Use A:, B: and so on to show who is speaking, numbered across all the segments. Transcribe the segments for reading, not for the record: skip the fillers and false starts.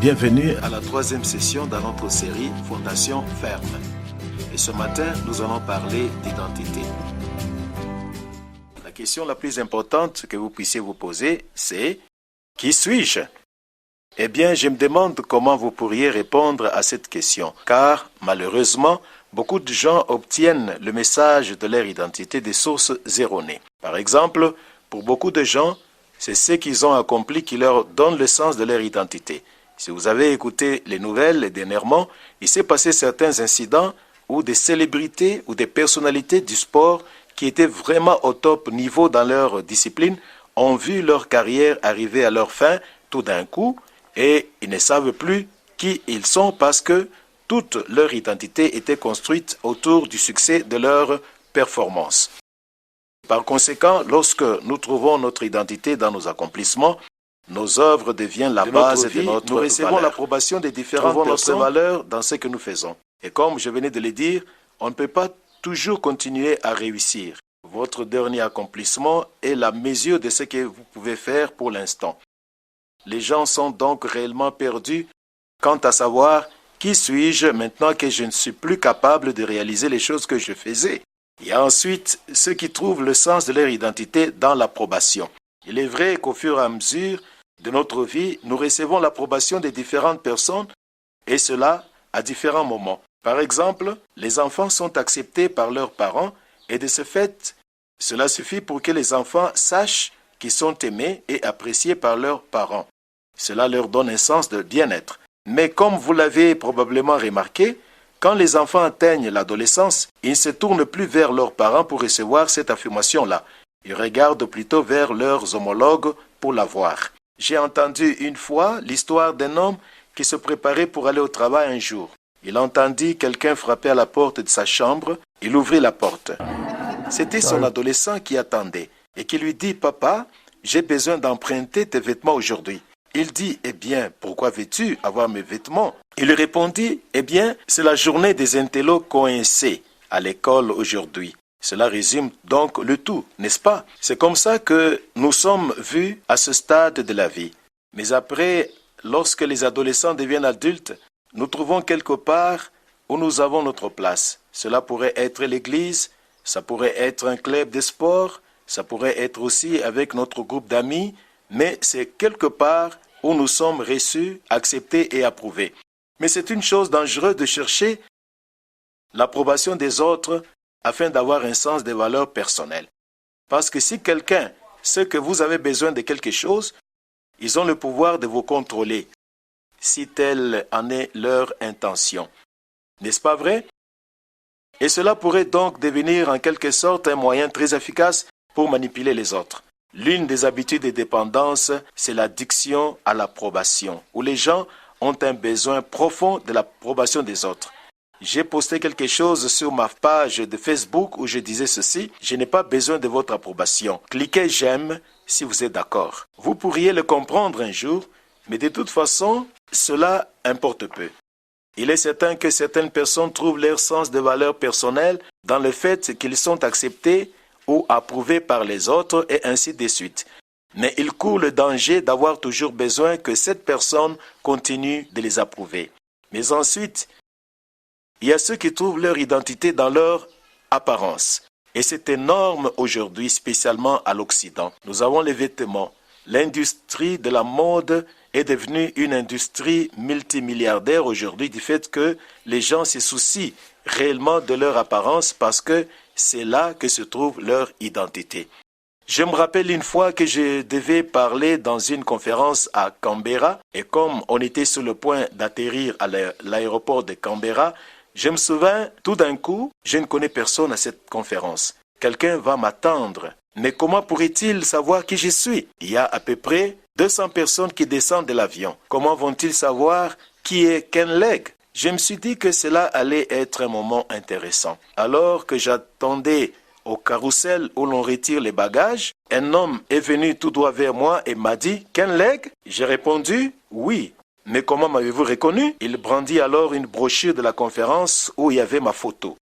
A: Bienvenue à la troisième session dans notre série Fondation Ferme. Et ce matin, nous allons parler d'identité. La question la plus importante que vous puissiez vous poser, c'est « Qui suis-je » Eh bien, je me demande comment vous pourriez répondre à cette question, car malheureusement, beaucoup de gens obtiennent le message de leur identité des sources erronées. Par exemple, pour beaucoup de gens, c'est ce qu'ils ont accompli qui leur donne le sens de leur identité. Si vous avez écouté les nouvelles dernièrement, il s'est passé certains incidents où des célébrités ou des personnalités du sport qui étaient vraiment au top niveau dans leur discipline ont vu leur carrière arriver à leur fin tout d'un coup et ils ne savent plus qui ils sont parce que toute leur identité était construite autour du succès de leur performance. Par conséquent, lorsque nous trouvons notre identité dans nos accomplissements, nos œuvres deviennent la base de notre Nous recevons l'approbation des différentes personnes, notre valeur dans ce que nous faisons. Et comme je venais de le dire, on ne peut pas toujours continuer à réussir. Votre dernier accomplissement est la mesure de ce que vous pouvez faire pour l'instant. Les gens sont donc réellement perdus quant à savoir qui suis-je maintenant que je ne suis plus capable de réaliser les choses que je faisais. Il y a ensuite ceux qui trouvent le sens de leur identité dans l'approbation. Il est vrai qu'au fur et à mesure de notre vie, nous recevons l'approbation des différentes personnes et cela à différents moments. Par exemple, les enfants sont acceptés par leurs parents et de ce fait, cela suffit pour que les enfants sachent qu'ils sont aimés et appréciés par leurs parents. Cela leur donne un sens de bien-être. Mais comme vous l'avez probablement remarqué, quand les enfants atteignent l'adolescence, ils ne se tournent plus vers leurs parents pour recevoir cette affirmation-là. Ils regardent plutôt vers leurs homologues pour l'avoir. J'ai entendu une fois l'histoire d'un homme qui se préparait pour aller au travail un jour. Il entendit quelqu'un frapper à la porte de sa chambre. Il ouvrit la porte. C'était son adolescent qui attendait et qui lui dit « Papa, j'ai besoin d'emprunter tes vêtements aujourd'hui. » Il dit « Eh bien, pourquoi veux-tu avoir mes vêtements ?» Il lui répondit « Eh bien, c'est la journée des intellos coincés à l'école aujourd'hui. » Cela résume donc le tout, n'est-ce pas? C'est comme ça que nous sommes vus à ce stade de la vie. Mais après, lorsque les adolescents deviennent adultes, nous trouvons quelque part où nous avons notre place. Cela pourrait être l'église, ça pourrait être un club de sport, ça pourrait être aussi avec notre groupe d'amis, mais c'est quelque part où nous sommes reçus, acceptés et approuvés. Mais c'est une chose dangereuse de chercher l'approbation des autres afin d'avoir un sens des valeurs personnelles. Parce que si quelqu'un sait que vous avez besoin de quelque chose, ils ont le pouvoir de vous contrôler, si telle en est leur intention. N'est-ce pas vrai? Et cela pourrait donc devenir en quelque sorte un moyen très efficace pour manipuler les autres. L'une des habitudes de dépendance, c'est l'addiction à l'approbation, où les gens ont un besoin profond de l'approbation des autres. J'ai posté quelque chose sur ma page de Facebook où je disais ceci, « Je n'ai pas besoin de votre approbation. Cliquez « J'aime » si vous êtes d'accord. » Vous pourriez le comprendre un jour, mais de toute façon, cela importe peu. Il est certain que certaines personnes trouvent leur sens de valeur personnelle dans le fait qu'ils sont acceptés ou approuvés par les autres et ainsi de suite. Mais ils courent le danger d'avoir toujours besoin que cette personne continue de les approuver. Mais ensuite, il y a ceux qui trouvent leur identité dans leur apparence. Et c'est énorme aujourd'hui, spécialement à l'Occident. Nous avons les vêtements. L'industrie de la mode est devenue une industrie multimilliardaire aujourd'hui du fait que les gens se soucient réellement de leur apparence parce que c'est là que se trouve leur identité. Je me rappelle une fois que je devais parler dans une conférence à Canberra et comme on était sur le point d'atterrir à l'aéroport de Canberra, je me souviens, tout d'un coup, je ne connais personne à cette conférence. Quelqu'un va m'attendre. Mais comment pourrait-il savoir qui je suis? Il y a à peu près 200 personnes qui descendent de l'avion. Comment vont-ils savoir qui est Ken Legg? Je me suis dit que cela allait être un moment intéressant. Alors que j'attendais au carrousel où l'on retire les bagages, un homme est venu tout droit vers moi et m'a dit « Ken Legg ?» J'ai répondu « Oui ». Mais comment m'avez-vous reconnu? Il brandit alors une brochure de la conférence où il y avait ma photo.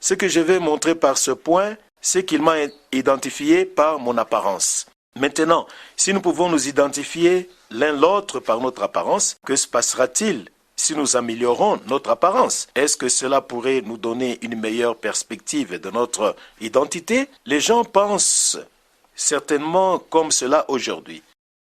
A: Ce que je vais montrer par ce point, c'est qu'il m'a identifié par mon apparence. Maintenant, si nous pouvons nous identifier l'un l'autre par notre apparence, que se passera-t-il si nous améliorons notre apparence? Est-ce que cela pourrait nous donner une meilleure perspective de notre identité? Les gens pensent certainement comme cela aujourd'hui.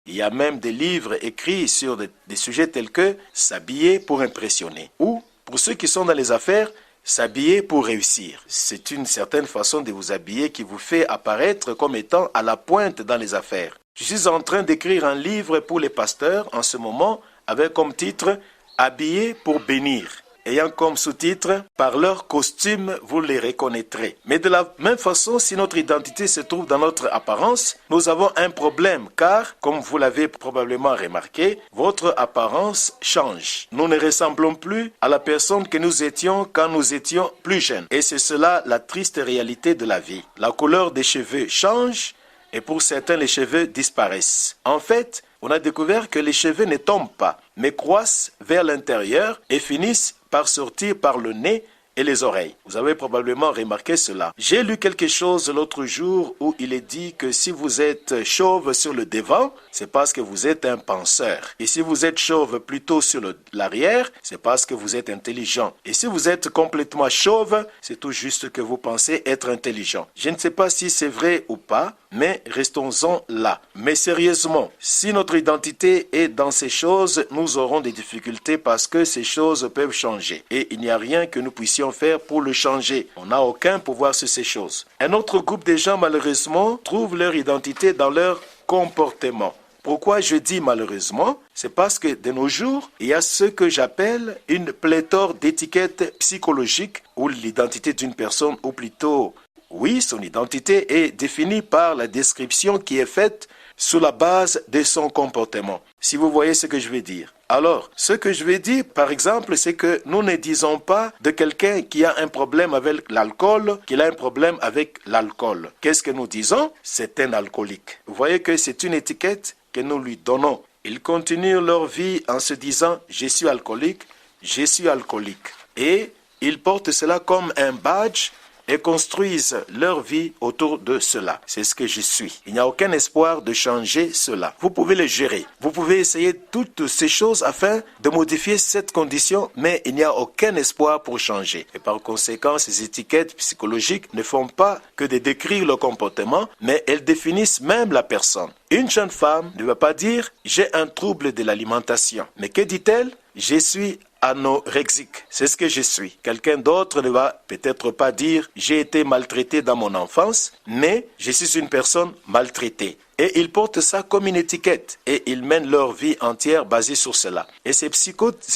A: Il y a même des livres écrits sur des sujets tels que s'habiller pour impressionner ou, pour ceux qui sont dans les affaires, s'habiller pour réussir. C'est une certaine façon de vous habiller qui vous fait apparaître comme étant à la pointe dans les affaires. Je suis en train d'écrire un livre pour les pasteurs en ce moment avec comme titre « Habillés pour bénir ». Ayant comme sous-titre « Par leur costume, vous les reconnaîtrez ». Mais de la même façon, si notre identité se trouve dans notre apparence, nous avons un problème car, comme vous l'avez probablement remarqué, votre apparence change. Nous ne ressemblons plus à la personne que nous étions quand nous étions plus jeunes. Et c'est cela la triste réalité de la vie. La couleur des cheveux change et pour certains, les cheveux disparaissent. En fait, on a découvert que les cheveux ne tombent pas, mais croissent vers l'intérieur et finissent par sortir par le nez et les oreilles. Vous avez probablement remarqué cela. J'ai lu quelque chose l'autre jour où il est dit que si vous êtes chauve sur le devant, c'est parce que vous êtes un penseur. Et si vous êtes chauve plutôt sur l'arrière, c'est parce que vous êtes intelligent. Et si vous êtes complètement chauve, c'est tout juste que vous pensez être intelligent. Je ne sais pas si c'est vrai ou pas, mais restons-en là. Mais sérieusement, si notre identité est dans ces choses, nous aurons des difficultés parce que ces choses peuvent changer. Et il n'y a rien que nous puissions faire pour le changer. On n'a aucun pouvoir sur ces choses. Un autre groupe de gens, malheureusement, trouvent leur identité dans leur comportement. Pourquoi je dis malheureusement? C'est parce que de nos jours, il y a ce que j'appelle une pléthore d'étiquettes psychologiques où l'identité d'une personne, ou plutôt, oui, son identité est définie par la description qui est faite sur la base de son comportement. Si vous voyez ce que je veux dire. Alors, ce que je veux dire, par exemple, c'est que nous ne disons pas de quelqu'un qui a un problème avec l'alcool, qu'il a un problème avec l'alcool. Qu'est-ce que nous disons? C'est un alcoolique. Vous voyez que c'est une étiquette que nous lui donnons. Ils continuent leur vie en se disant « je suis alcoolique, je suis alcoolique ». Et ils portent cela comme un badge et construisent leur vie autour de cela. C'est ce que je suis. Il n'y a aucun espoir de changer cela. Vous pouvez le gérer. Vous pouvez essayer toutes ces choses afin de modifier cette condition, mais il n'y a aucun espoir pour changer. Et par conséquent, ces étiquettes psychologiques ne font pas que de décrire le comportement, mais elles définissent même la personne. Une jeune femme ne va pas dire « j'ai un trouble de l'alimentation ». Mais que dit-elle? « Je suis anorexique ». C'est ce que je suis. Quelqu'un d'autre ne va peut-être pas dire « j'ai été maltraité dans mon enfance », mais « je suis une personne maltraitée ». Et ils portent ça comme une étiquette et ils mènent leur vie entière basée sur cela. Et ces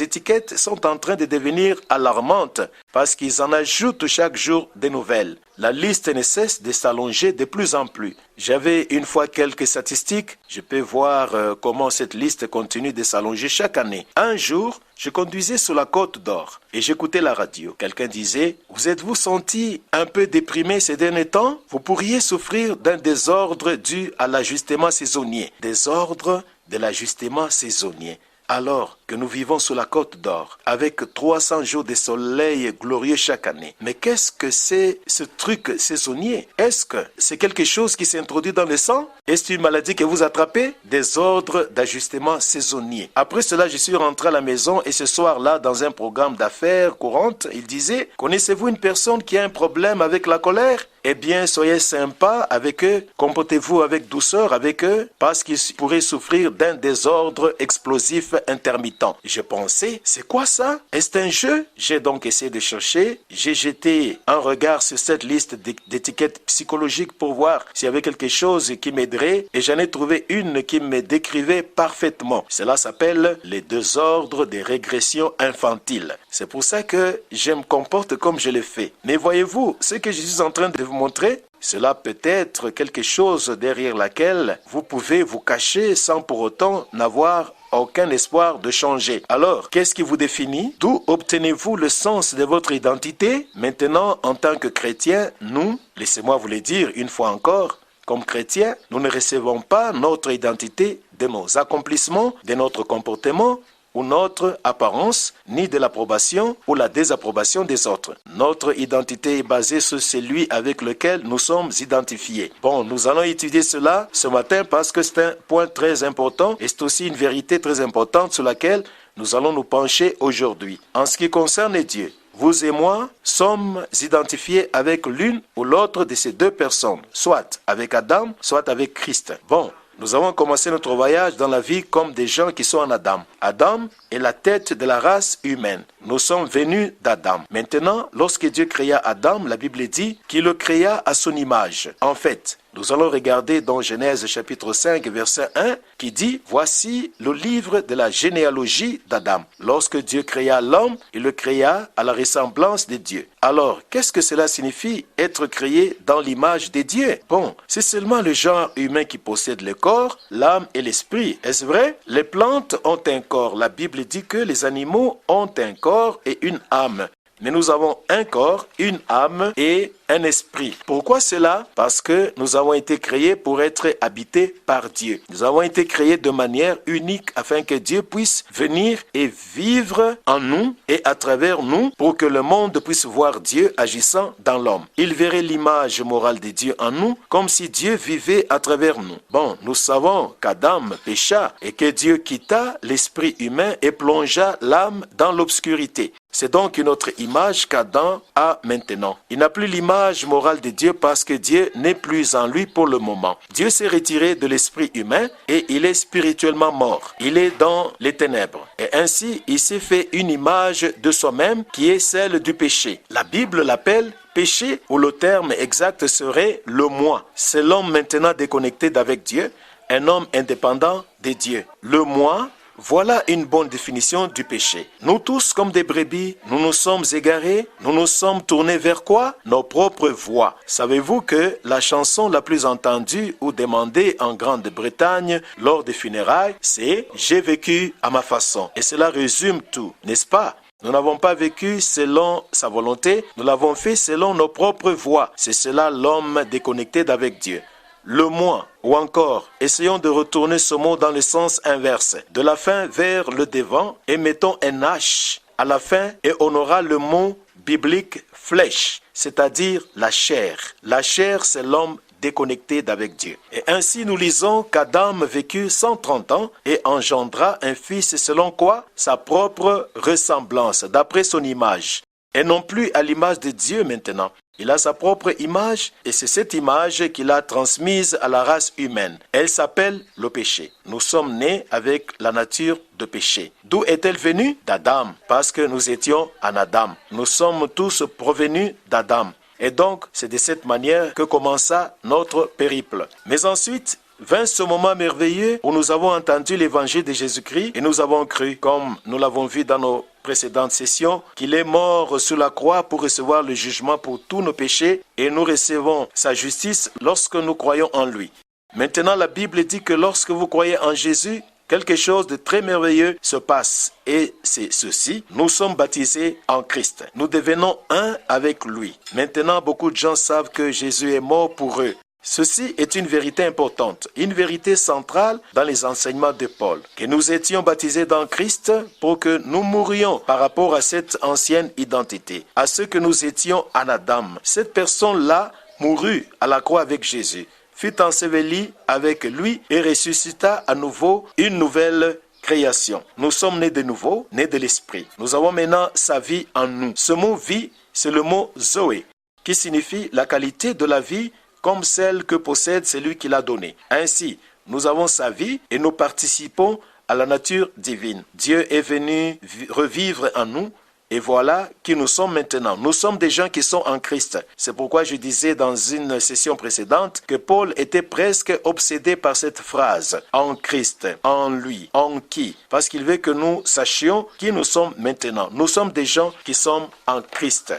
A: étiquettes sont en train de devenir alarmantes parce qu'ils en ajoutent chaque jour des nouvelles. La liste ne cesse de s'allonger de plus en plus. J'avais une fois quelques statistiques. Je peux voir comment cette liste continue de s'allonger chaque année. Un jour, je conduisais sur la Côte d'Or et j'écoutais la radio. Quelqu'un disait « Vous êtes-vous senti un peu déprimé ces derniers temps? Vous pourriez souffrir d'un désordre dû à l'ajustement saisonnier. » Désordre de l'ajustement saisonnier. Alors que nous vivons sur la Côte d'Or, avec 300 jours de soleil glorieux chaque année. Mais qu'est-ce que c'est ce truc saisonnier? Est-ce que c'est quelque chose qui s'introduit dans le sang? Est-ce une maladie que vous attrapez? Des ordres d'ajustement saisonnier. Après cela, je suis rentré à la maison et ce soir-là, dans un programme d'affaires courantes, il disait, connaissez-vous une personne qui a un problème avec la colère? Eh bien, soyez sympa avec eux, comportez-vous avec douceur avec eux, parce qu'ils pourraient souffrir d'un désordre explosif intermittent. Je pensais, c'est quoi ça? Est-ce un jeu? J'ai donc essayé de chercher, j'ai jeté un regard sur cette liste d'étiquettes psychologiques pour voir s'il y avait quelque chose qui m'aiderait, et j'en ai trouvé une qui me décrivait parfaitement. Cela s'appelle les désordres des régressions infantiles. C'est pour ça que je me comporte comme je le fais. Mais voyez-vous, ce que je suis en train de vous montrer, cela peut être quelque chose derrière laquelle vous pouvez vous cacher sans pour autant n'avoir aucun espoir de changer. Alors, qu'est-ce qui vous définit? D'où obtenez-vous le sens de votre identité? Maintenant, en tant que chrétien, nous, laissez-moi vous le dire une fois encore, comme chrétiens, nous ne recevons pas notre identité de nos accomplissements, de notre comportement, ou notre apparence, ni de l'approbation ou la désapprobation des autres. Notre identité est basée sur celui avec lequel nous sommes identifiés. Bon, nous allons étudier cela ce matin parce que c'est un point très important et c'est aussi une vérité très importante sur laquelle nous allons nous pencher aujourd'hui. En ce qui concerne Dieu, vous et moi sommes identifiés avec l'une ou l'autre de ces deux personnes, soit avec Adam, soit avec Christ. Bon, nous avons commencé notre voyage dans la vie comme des gens qui sont en Adam. Adam est la tête de la race humaine. Nous sommes venus d'Adam. Maintenant, lorsque Dieu créa Adam, la Bible dit qu'il le créa à son image. En fait, nous allons regarder dans Genèse chapitre 5, verset 1, qui dit « Voici le livre de la généalogie d'Adam. Lorsque Dieu créa l'homme, il le créa à la ressemblance de Dieu. » Alors, qu'est-ce que cela signifie être créé dans l'image de Dieu? Bon, c'est seulement le genre humain qui possède le corps, l'âme et l'esprit. Est-ce vrai? Les plantes ont un corps. La Bible dit que les animaux ont un corps et une âme. Mais nous avons un corps, une âme et un esprit. Pourquoi cela? Parce que nous avons été créés pour être habités par Dieu. Nous avons été créés de manière unique afin que Dieu puisse venir et vivre en nous et à travers nous pour que le monde puisse voir Dieu agissant dans l'homme. Il verrait l'image morale de Dieu en nous comme si Dieu vivait à travers nous. Bon, nous savons qu'Adam pécha et que Dieu quitta l'esprit humain et plongea l'âme dans l'obscurité. C'est donc une autre image qu'Adam a maintenant. Il n'a plus l'image morale de Dieu parce que Dieu n'est plus en lui pour le moment. Dieu s'est retiré de l'esprit humain et il est spirituellement mort. Il est dans les ténèbres. Et ainsi, il s'est fait une image de soi-même qui est celle du péché. La Bible l'appelle péché, ou le terme exact serait le moi. C'est l'homme maintenant déconnecté d'avec Dieu, un homme indépendant de Dieu. Le moi, voilà une bonne définition du péché. Nous tous, comme des brebis, nous nous sommes égarés, nous nous sommes tournés vers quoi? Nos propres voies. Savez-vous que la chanson la plus entendue ou demandée en Grande-Bretagne lors des funérailles, c'est « J'ai vécu à ma façon ». Et cela résume tout, n'est-ce pas? Nous n'avons pas vécu selon sa volonté, nous l'avons fait selon nos propres voies. C'est cela l'homme déconnecté d'avec Dieu. Le moi, ou encore, essayons de retourner ce mot dans le sens inverse, de la fin vers le devant, et mettons un H à la fin, et on aura le mot biblique flèche, c'est-à-dire la chair. La chair, c'est l'homme déconnecté d'avec Dieu. Et ainsi, nous lisons qu'Adam vécut 130 ans et engendra un fils selon quoi? Sa propre ressemblance, d'après son image. Et non plus à l'image de Dieu maintenant. Il a sa propre image et c'est cette image qu'il a transmise à la race humaine. Elle s'appelle le péché. Nous sommes nés avec la nature de péché. D'où est-elle venue? D'Adam, parce que nous étions en Adam. Nous sommes tous provenus d'Adam. Et donc, c'est de cette manière que commença notre périple. Mais ensuite, vint ce moment merveilleux où nous avons entendu l'évangile de Jésus-Christ et nous avons cru, comme nous l'avons vu dans nos précédentes sessions, qu'il est mort sur la croix pour recevoir le jugement pour tous nos péchés et nous recevons sa justice lorsque nous croyons en lui. Maintenant, la Bible dit que lorsque vous croyez en Jésus, quelque chose de très merveilleux se passe. Et c'est ceci, nous sommes baptisés en Christ. Nous devenons un avec lui. Maintenant, beaucoup de gens savent que Jésus est mort pour eux. Ceci est une vérité importante, une vérité centrale dans les enseignements de Paul, que nous étions baptisés dans Christ pour que nous mourions par rapport à cette ancienne identité, à ce que nous étions en Adam. Cette personne-là mourut à la croix avec Jésus, fut ensevelie avec lui et ressuscita à nouveau une nouvelle création. Nous sommes nés de nouveau, nés de l'Esprit. Nous avons maintenant sa vie en nous. Ce mot « vie », c'est le mot « zoé », qui signifie la qualité de la vie comme celle que possède celui qui l'a donnée. Ainsi, nous avons sa vie et nous participons à la nature divine. Dieu est venu revivre en nous et voilà qui nous sommes maintenant. Nous sommes des gens qui sont en Christ. C'est pourquoi je disais dans une session précédente que Paul était presque obsédé par cette phrase. En Christ, en lui, en qui? Parce qu'il veut que nous sachions qui nous sommes maintenant. Nous sommes des gens qui sommes en Christ.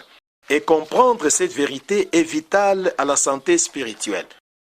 A: Et comprendre cette vérité est vital à la santé spirituelle.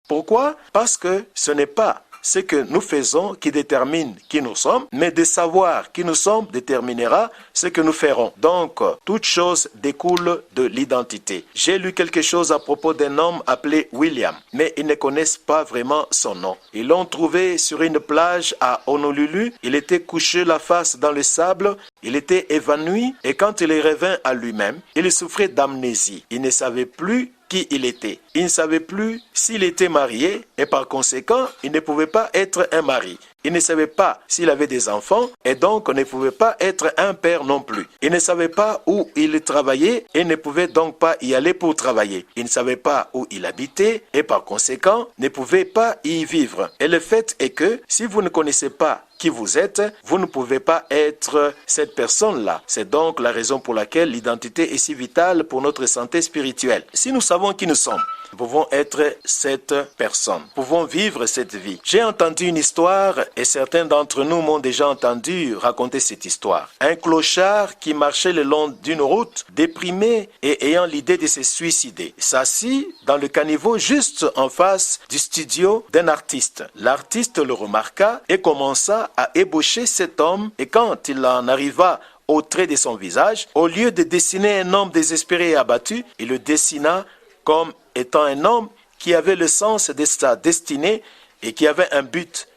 A: Pourquoi? Parce que ce n'est pas ce que nous faisons qui détermine qui nous sommes, mais de savoir qui nous sommes déterminera ce que nous ferons. Donc, toute chose découle de l'identité. J'ai lu quelque chose à propos d'un homme appelé William, mais ils ne connaissent pas vraiment son nom. Ils l'ont trouvé sur une plage à Honolulu. Il était couché la face dans le sable, il était évanoui et quand il revint à lui-même, il souffrait d'amnésie. Il ne savait plus qui il était. Il ne savait plus s'il était marié et par conséquent, il ne pouvait pas être un mari. Il ne savait pas s'il avait des enfants et donc ne pouvait pas être un père non plus. Il ne savait pas où il travaillait et ne pouvait donc pas y aller pour travailler. Il ne savait pas où il habitait et par conséquent ne pouvait pas y vivre. Et le fait est que si vous ne connaissez pas qui vous êtes, vous ne pouvez pas être cette personne-là. C'est donc la raison pour laquelle l'identité est si vitale pour notre santé spirituelle. Si nous savons qui nous sommes, nous pouvons être cette personne, nous pouvons vivre cette vie. J'ai entendu une histoire et certains d'entre nous m'ont déjà entendu raconter cette histoire. Un clochard qui marchait le long d'une route, déprimé et ayant l'idée de se suicider, s'assit dans le caniveau juste en face du studio d'un artiste. L'artiste le remarqua et commença à ébaucher cet homme et quand il en arriva au trait de son visage, au lieu de dessiner un homme désespéré et abattu, il le dessina comme étant un homme qui avait le sens de sa destinée et qui avait un but,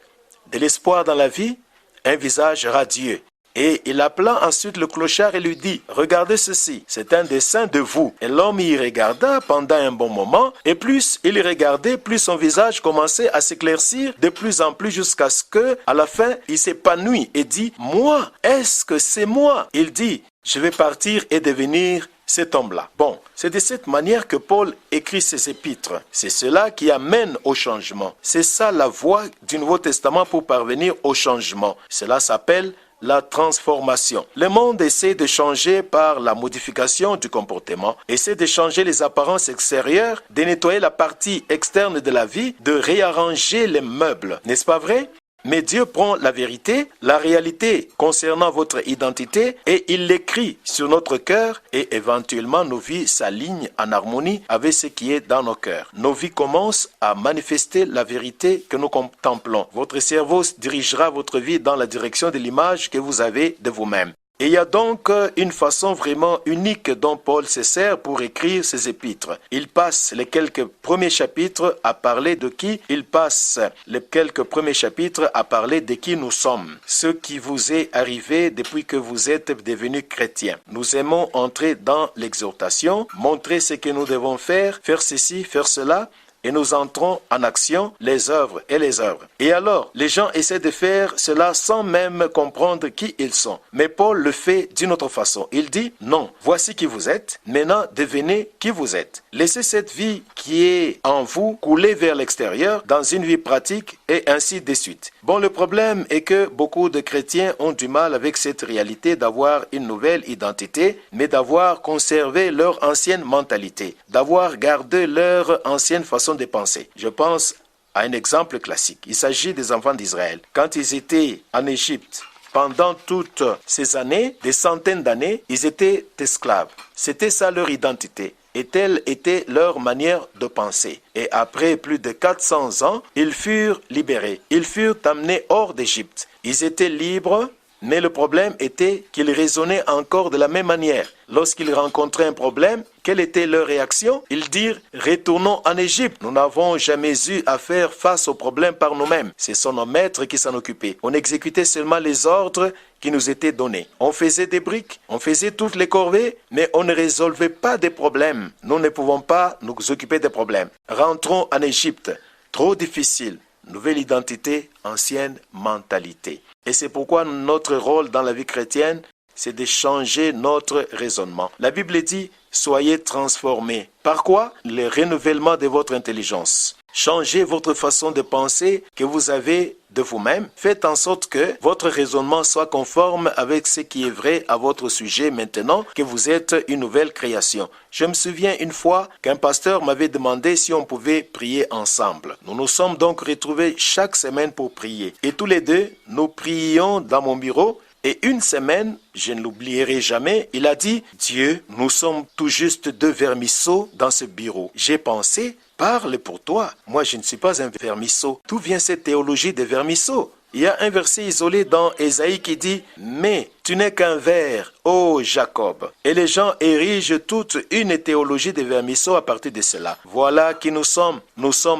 A: de l'espoir dans la vie, un visage radieux. Et il appela ensuite le clochard et lui dit « Regardez ceci, c'est un dessin de vous. » Et l'homme y regarda pendant un bon moment, et plus il y regardait, plus son visage commençait à s'éclaircir de plus en plus jusqu'à ce que, à la fin, il s'épanouit et dit « Moi, est-ce que c'est moi ?» Il dit « Je vais partir et devenir cet homme-là. » Bon, c'est de cette manière que Paul écrit ses épîtres. C'est cela qui amène au changement. C'est ça la voie du Nouveau Testament pour parvenir au changement. Cela s'appelle la transformation. Le monde essaie de changer par la modification du comportement, essaie de changer les apparences extérieures, de nettoyer la partie externe de la vie, de réarranger les meubles. N'est-ce pas vrai? Mais Dieu prend la vérité, la réalité concernant votre identité et il l'écrit sur notre cœur et éventuellement nos vies s'alignent en harmonie avec ce qui est dans nos cœurs. Nos vies commencent à manifester la vérité que nous contemplons. Votre cerveau dirigera votre vie dans la direction de l'image que vous avez de vous-même. Et il y a donc une façon vraiment unique dont Paul se sert pour écrire ses épîtres. Il passe les quelques premiers chapitres à parler de qui il passe les quelques premiers chapitres à parler de qui nous sommes. Ce qui vous est arrivé depuis que vous êtes devenus chrétiens. Nous aimons entrer dans l'exhortation, montrer ce que nous devons faire ceci, faire cela. Et nous entrons en action, les œuvres et les œuvres. Et alors, les gens essaient de faire cela sans même comprendre qui ils sont. Mais Paul le fait d'une autre façon. Il dit, non, voici qui vous êtes, maintenant devenez qui vous êtes. Laissez cette vie qui est en vous couler vers l'extérieur dans une vie pratique et ainsi de suite. Bon, le problème est que beaucoup de chrétiens ont du mal avec cette réalité d'avoir une nouvelle identité, mais d'avoir conservé leur ancienne mentalité, d'avoir gardé leur ancienne façon de penser. Je pense à un exemple classique. Il s'agit des enfants d'Israël. Quand ils étaient en Égypte, pendant toutes ces années, des centaines d'années, ils étaient esclaves. C'était ça leur identité. Et telle était leur manière de penser. Et après plus de 400 ans, ils furent libérés. Ils furent amenés hors d'Égypte. Ils étaient libres, mais le problème était qu'ils raisonnaient encore de la même manière. Lorsqu'ils rencontraient un problème, quelle était leur réaction? Ils dirent « Retournons en Égypte. Nous n'avons jamais eu à faire face au problème par nous-mêmes. Ce sont nos maîtres qui s'en occupaient. On exécutait seulement les ordres qui nous étaient donnés. On faisait des briques, on faisait toutes les corvées, mais on ne résolvait pas des problèmes. Nous ne pouvons pas nous occuper des problèmes. Rentrons en Égypte. Trop difficile. Nouvelle identité, ancienne mentalité. Et c'est pourquoi notre rôle dans la vie chrétienne, c'est de changer notre raisonnement. La Bible dit, soyez transformés. Par quoi? Le renouvellement de votre intelligence. Changez votre façon de penser que vous avez de vous-même. Faites en sorte que votre raisonnement soit conforme avec ce qui est vrai à votre sujet maintenant que vous êtes une nouvelle création. Je me souviens une fois qu'un pasteur m'avait demandé si on pouvait prier ensemble. Nous nous sommes donc retrouvés chaque semaine pour prier. Et tous les deux, nous prions dans mon bureau Et une semaine, je ne l'oublierai jamais, il a dit, Dieu, nous sommes tout juste 2 vermisseaux dans ce bureau. J'ai pensé, parle pour toi. Moi, je ne suis pas un vermisseau. D'où vient cette théologie des vermisseaux? Il y a un verset isolé dans Ésaïe qui dit « Mais tu n'es qu'un ver, ô Jacob ». Et les gens érigent toute une théologie des vermisseaux à partir de cela. Voilà qui nous sommes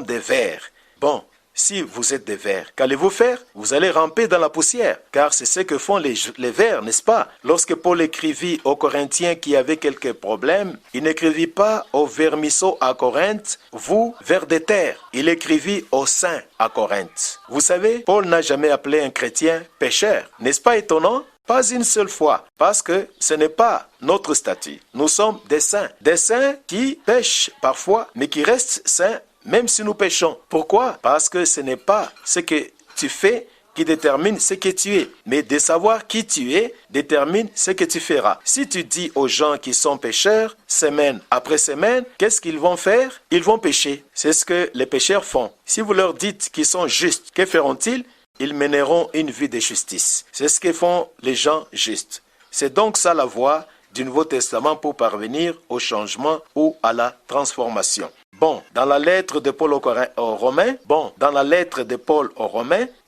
A: des vers. Bon, si vous êtes des vers, qu'allez-vous faire? Vous allez ramper dans la poussière, car c'est ce que font les vers, n'est-ce pas? Lorsque Paul écrivit aux Corinthiens qui avaient quelques problèmes, il n'écrivit pas aux vermisseaux à Corinthe, vous, vers des terres. Il écrivit aux saints à Corinthe. Vous savez, Paul n'a jamais appelé un chrétien pécheur. N'est-ce pas étonnant? Pas une seule fois, parce que ce n'est pas notre statut. Nous sommes des saints qui pêchent parfois, mais qui restent saints même si nous péchons. Pourquoi? Parce que ce n'est pas ce que tu fais qui détermine ce que tu es, mais de savoir qui tu es détermine ce que tu feras. Si tu dis aux gens qui sont pécheurs, semaine après semaine, qu'est-ce qu'ils vont faire? Ils vont pécher. C'est ce que les pécheurs font. Si vous leur dites qu'ils sont justes, que feront-ils? Ils mèneront une vie de justice. C'est ce que font les gens justes. C'est donc ça la voie du Nouveau Testament pour parvenir au changement ou à la transformation. Bon, dans la lettre de Paul aux Romains,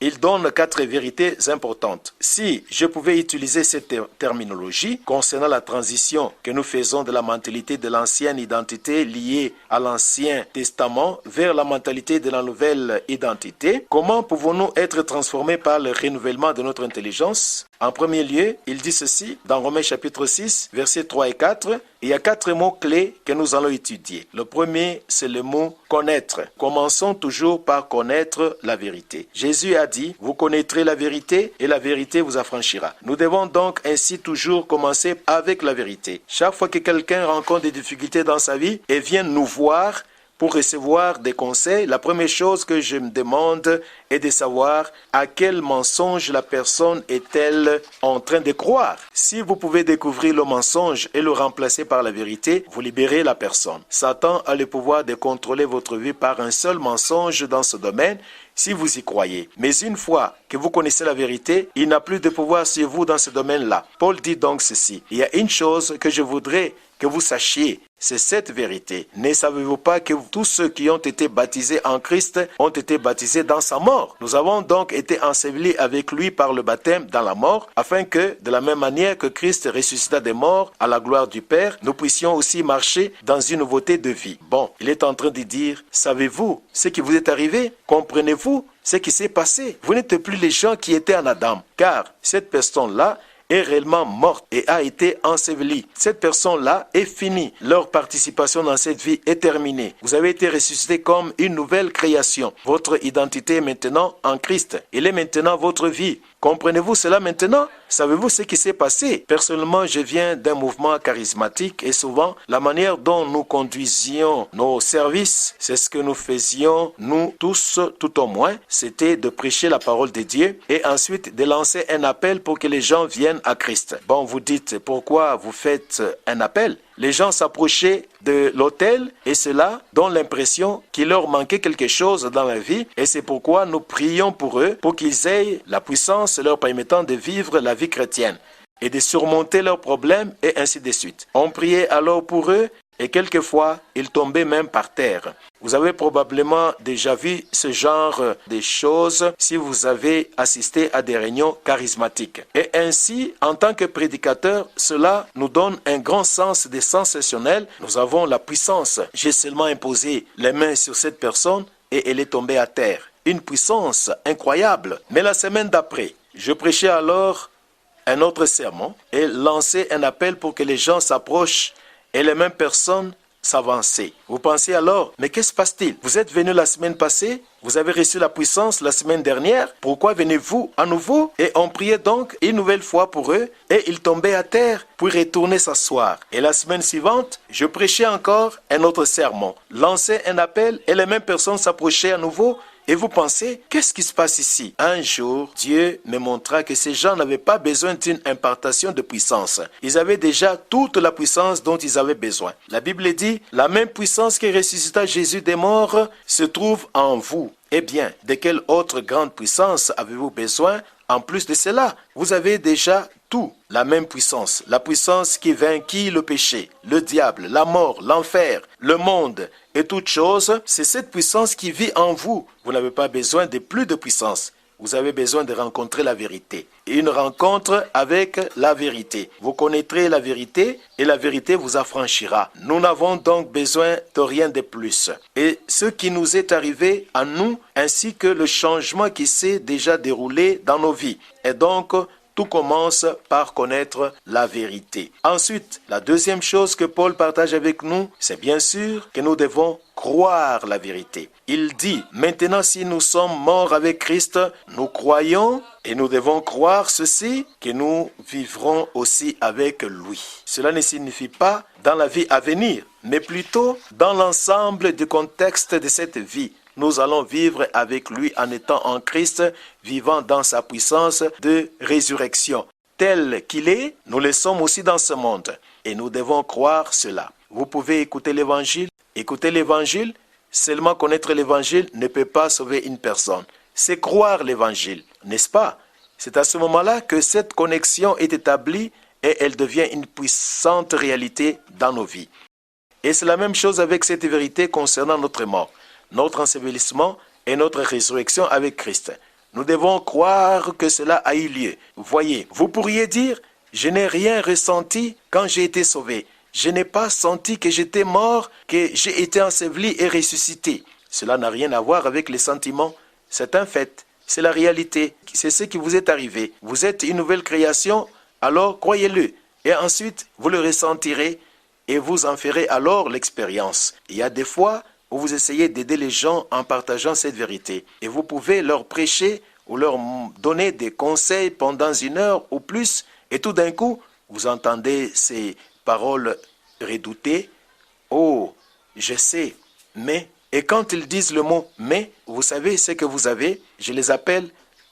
A: il donne 4 vérités importantes. Si je pouvais utiliser cette terminologie concernant la transition que nous faisons de la mentalité de l'ancienne identité liée à l'Ancien Testament vers la mentalité de la nouvelle identité, comment pouvons-nous être transformés par le renouvellement de notre intelligence? En premier lieu, il dit ceci dans Romains chapitre 6, versets 3 et 4. Il y a 4 mots clés que nous allons étudier. Le premier, c'est le mot connaître. Commençons toujours par connaître la vérité. Jésus a dit, vous connaîtrez la vérité et la vérité vous affranchira. Nous devons donc ainsi toujours commencer avec la vérité. Chaque fois que quelqu'un rencontre des difficultés dans sa vie et vient nous voir, pour recevoir des conseils, la première chose que je me demande est de savoir à quel mensonge la personne est-elle en train de croire. Si vous pouvez découvrir le mensonge et le remplacer par la vérité, vous libérez la personne. Satan a le pouvoir de contrôler votre vie par un seul mensonge dans ce domaine, si vous y croyez. Mais une fois que vous connaissez la vérité, il n'a plus de pouvoir sur vous dans ce domaine-là. Paul dit donc ceci, il y a une chose que je voudrais que vous sachiez, c'est cette vérité. Ne savez-vous pas que tous ceux qui ont été baptisés en Christ ont été baptisés dans sa mort? Nous avons donc été ensevelis avec lui par le baptême dans la mort, afin que, de la même manière que Christ ressuscita des morts à la gloire du Père, nous puissions aussi marcher dans une nouveauté de vie. Bon, il est en train de dire, savez-vous ce qui vous est arrivé? Comprenez-vous ce qui s'est passé? Vous n'êtes plus les gens qui étaient en Adam, car cette personne-là est réellement morte et a été ensevelie. Cette personne-là est finie. Leur participation dans cette vie est terminée. Vous avez été ressuscité comme une nouvelle création. Votre identité est maintenant en Christ. Il est maintenant votre vie. Comprenez-vous cela maintenant? Savez-vous ce qui s'est passé? Personnellement, je viens d'un mouvement charismatique et souvent, la manière dont nous conduisions nos services, c'est ce que nous faisions, nous tous, tout au moins, c'était de prêcher la parole de Dieu et ensuite de lancer un appel pour que les gens viennent à Christ. Bon, vous dites, pourquoi vous faites un appel? Les gens s'approchaient de l'autel et cela donne l'impression qu'il leur manquait quelque chose dans la vie et c'est pourquoi nous prions pour eux pour qu'ils aient la puissance leur permettant de vivre la vie chrétienne et de surmonter leurs problèmes et ainsi de suite. On priait alors pour eux et quelquefois ils tombaient même par terre. Vous avez probablement déjà vu ce genre de choses si vous avez assisté à des réunions charismatiques. Et ainsi, en tant que prédicateur, cela nous donne un grand sens de sensationnel. Nous avons la puissance. J'ai seulement imposé les mains sur cette personne et elle est tombée à terre. Une puissance incroyable. Mais la semaine d'après, je prêchais alors un autre sermon et lançais un appel pour que les gens s'approchent et les mêmes personnes s'avancer. Vous pensez alors, mais qu'est-ce qui se passe-t-il? Vous êtes venu la semaine passée, vous avez reçu la puissance la semaine dernière, pourquoi venez-vous à nouveau? Et on priait donc une nouvelle fois pour eux, et ils tombaient à terre pour retourner s'asseoir. Et la semaine suivante, je prêchais encore un autre sermon, lançais un appel, et les mêmes personnes s'approchaient à nouveau. Et vous pensez, qu'est-ce qui se passe ici? Un jour, Dieu me montra que ces gens n'avaient pas besoin d'une impartation de puissance. Ils avaient déjà toute la puissance dont ils avaient besoin. La Bible dit, la même puissance qui ressuscita Jésus des morts se trouve en vous. Eh bien, de quelle autre grande puissance avez-vous besoin? En plus de cela, vous avez déjà tout, la même puissance. La puissance qui vainquit le péché, le diable, la mort, l'enfer, le monde et toutes choses. C'est cette puissance qui vit en vous. Vous n'avez pas besoin de plus de puissance. Vous avez besoin de rencontrer la vérité. Une rencontre avec la vérité. Vous connaîtrez la vérité et la vérité vous affranchira. Nous n'avons donc besoin de rien de plus. Et ce qui nous est arrivé à nous, ainsi que le changement qui s'est déjà déroulé dans nos vies. Et donc, tout commence par connaître la vérité. Ensuite, la deuxième chose que Paul partage avec nous, c'est bien sûr que nous devons croire la vérité. Il dit, maintenant si nous sommes morts avec Christ, nous croyons et nous devons croire ceci, que nous vivrons aussi avec lui. Cela ne signifie pas dans la vie à venir, mais plutôt dans l'ensemble du contexte de cette vie. Nous allons vivre avec lui en étant en Christ, vivant dans sa puissance de résurrection. Tel qu'il est, nous le sommes aussi dans ce monde. Et nous devons croire cela. Vous pouvez écouter l'évangile. Écouter l'évangile, seulement connaître l'évangile ne peut pas sauver une personne. C'est croire l'évangile, n'est-ce pas? C'est à ce moment-là que cette connexion est établie et elle devient une puissante réalité dans nos vies. Et c'est la même chose avec cette vérité concernant notre mort, notre ensevelissement et notre résurrection avec Christ. Nous devons croire que cela a eu lieu. Voyez, vous pourriez dire, je n'ai rien ressenti quand j'ai été sauvé. Je n'ai pas senti que j'étais mort, que j'ai été enseveli et ressuscité. Cela n'a rien à voir avec les sentiments. C'est un fait. C'est la réalité. C'est ce qui vous est arrivé. Vous êtes une nouvelle création, alors croyez-le. Et ensuite, vous le ressentirez et vous en ferez alors l'expérience. Il y a des fois où vous essayez d'aider les gens en partageant cette vérité. Et vous pouvez leur prêcher ou leur donner des conseils pendant 1 heure ou plus. Et tout d'un coup, vous entendez ces paroles redoutées. Oh, je sais, mais... Et quand ils disent le mot « mais », vous savez ce que vous avez? Je les appelle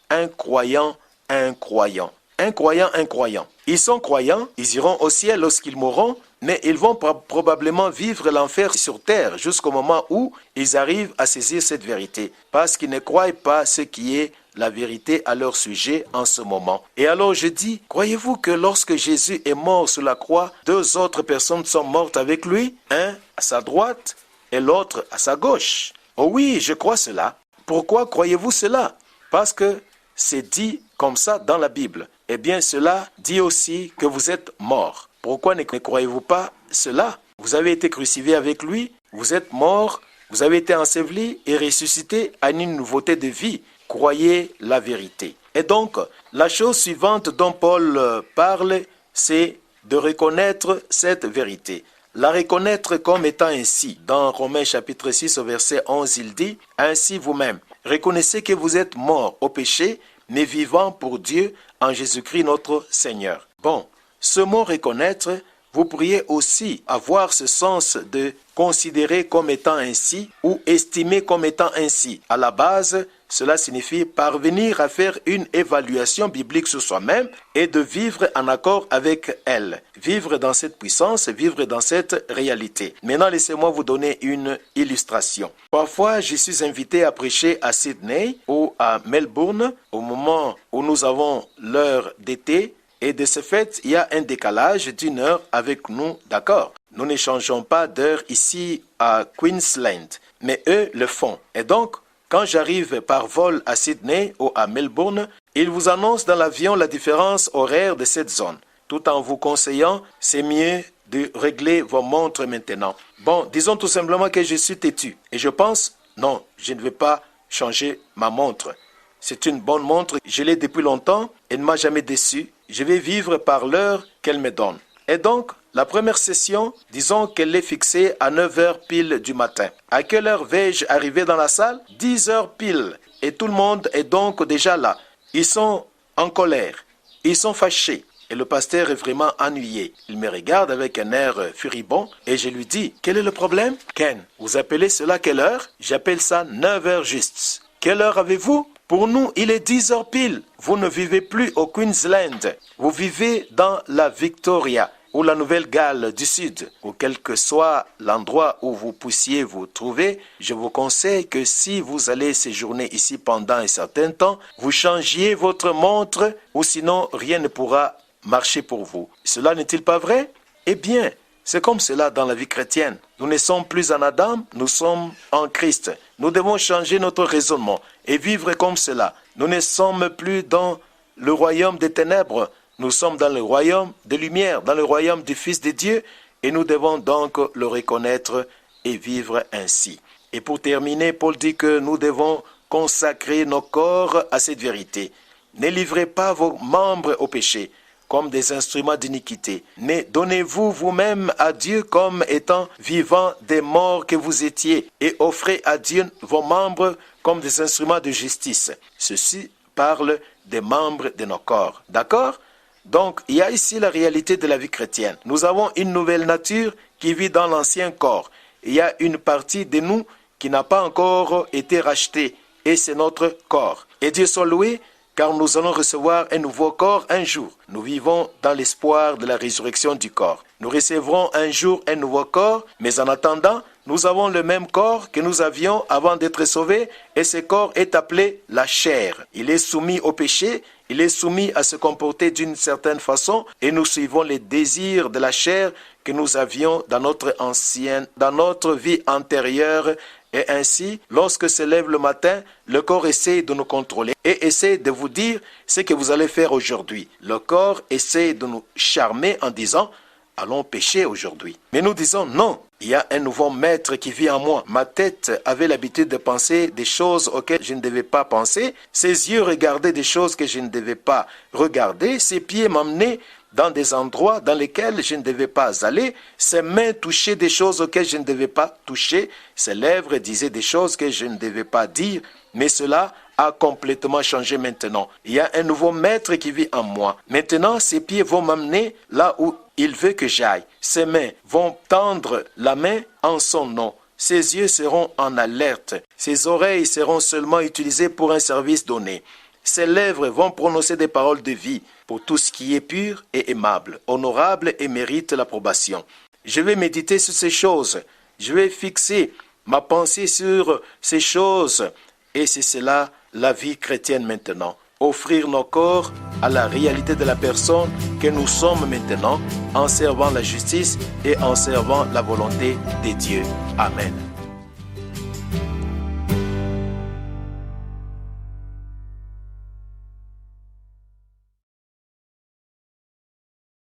A: incroyants, incroyants. Incroyants, incroyants. Ils sont croyants, ils iront au ciel lorsqu'ils mourront, mais ils vont probablement vivre l'enfer sur terre jusqu'au moment où ils arrivent à saisir cette vérité, parce qu'ils ne croient pas ce qui est la vérité à leur sujet en ce moment. Et alors je dis, croyez-vous que lorsque Jésus est mort sur la croix, 2 autres personnes sont mortes avec lui, un à sa droite et l'autre à sa gauche? Oh oui, je crois cela. Pourquoi croyez-vous cela? Parce que c'est dit comme ça dans la Bible. Eh bien, cela dit aussi que vous êtes morts. Pourquoi ne croyez-vous pas cela? Vous avez été crucifié avec lui, vous êtes morts, vous avez été enseveli et ressuscité à une nouveauté de vie. Croyez la vérité. Et donc, la chose suivante dont Paul parle, c'est de reconnaître cette vérité. La reconnaître comme étant ainsi. Dans Romains chapitre 6 au verset 11, il dit « Ainsi vous-même, reconnaissez que vous êtes morts au péché, mais vivants pour Dieu en Jésus-Christ notre Seigneur. » Bon, ce mot « reconnaître », vous pourriez aussi avoir ce sens de considérer comme étant ainsi ou estimer comme étant ainsi. À la base, cela signifie parvenir à faire une évaluation biblique sur soi-même et de vivre en accord avec elle. Vivre dans cette puissance, vivre dans cette réalité. Maintenant, laissez-moi vous donner une illustration. Parfois, je suis invité à prêcher à Sydney ou à Melbourne au moment où nous avons l'heure d'été. Et de ce fait, il y a un décalage d'1 heure avec nous, d'accord? Nous ne changeons pas d'heure ici à Queensland, mais eux le font. Et donc, quand j'arrive par vol à Sydney ou à Melbourne, ils vous annoncent dans l'avion la différence horaire de cette zone, tout en vous conseillant, c'est mieux de régler vos montres maintenant. Bon, disons tout simplement que je suis têtu. Et je pense, non, je ne vais pas changer ma montre. C'est une bonne montre, je l'ai depuis longtemps, elle ne m'a jamais déçu. Je vais vivre par l'heure qu'elle me donne. Et donc, la première session, disons qu'elle est fixée à 9 heures pile du matin. À quelle heure vais-je arriver dans la salle? 10 heures pile. Et tout le monde est donc déjà là. Ils sont en colère. Ils sont fâchés. Et le pasteur est vraiment ennuyé. Il me regarde avec un air furibond et je lui dis, quel est le problème? Ken, vous appelez cela quelle heure? J'appelle ça 9 heures juste. Quelle heure avez-vous? Pour nous, il est 10 heures pile. Vous ne vivez plus au Queensland. Vous vivez dans la Victoria, ou la Nouvelle-Galles du Sud, ou quel que soit l'endroit où vous puissiez vous trouver, je vous conseille que si vous allez séjourner ici pendant un certain temps, vous changiez votre montre ou sinon rien ne pourra marcher pour vous. Cela n'est-il pas vrai? Eh bien, c'est comme cela dans la vie chrétienne. Nous ne sommes plus en Adam, nous sommes en Christ. Nous devons changer notre raisonnement et vivre comme cela. Nous ne sommes plus dans le royaume des ténèbres, nous sommes dans le royaume des lumières, dans le royaume du Fils de Dieu, et nous devons donc le reconnaître et vivre ainsi. Et pour terminer, Paul dit que nous devons consacrer nos corps à cette vérité. Ne livrez pas vos membres au péché comme des instruments d'iniquité, mais donnez-vous vous-même à Dieu comme étant vivants des morts que vous étiez, et offrez à Dieu vos membres comme des instruments de justice. Ceci parle des membres de nos corps. D'accord? Donc, il y a ici la réalité de la vie chrétienne. Nous avons une nouvelle nature qui vit dans l'ancien corps. Il y a une partie de nous qui n'a pas encore été rachetée, et c'est notre corps. Et Dieu soit loué, car nous allons recevoir un nouveau corps un jour. Nous vivons dans l'espoir de la résurrection du corps. Nous recevrons un jour un nouveau corps, mais en attendant, nous avons le même corps que nous avions avant d'être sauvés, et ce corps est appelé la chair. Il est soumis au péché, il est soumis à se comporter d'une certaine façon, et nous suivons les désirs de la chair que nous avions dans notre vie antérieure. Et ainsi, lorsque se lève le matin, le corps essaie de nous contrôler et essaie de vous dire ce que vous allez faire aujourd'hui. Le corps essaie de nous charmer en disant « allons pécher aujourd'hui ». Mais nous disons « non, il y a un nouveau maître qui vit en moi ». Ma tête avait l'habitude de penser des choses auxquelles je ne devais pas penser. Ses yeux regardaient des choses que je ne devais pas regarder. Ses pieds m'emmenaient dans des endroits dans lesquels je ne devais pas aller, ses mains touchaient des choses auxquelles je ne devais pas toucher, ses lèvres disaient des choses que je ne devais pas dire, mais cela a complètement changé maintenant. Il y a un nouveau maître qui vit en moi. Maintenant, ses pieds vont m'amener là où il veut que j'aille. Ses mains vont tendre la main en son nom. Ses yeux seront en alerte. Ses oreilles seront seulement utilisées pour un service donné. Ses lèvres vont prononcer des paroles de vie pour tout ce qui est pur et aimable, honorable et mérite l'approbation. Je vais méditer sur ces choses. Je vais fixer ma pensée sur ces choses. Et c'est cela la vie chrétienne maintenant. Offrir nos corps à la réalité de la personne que nous sommes maintenant en servant la justice et en servant la volonté de Dieu. Amen.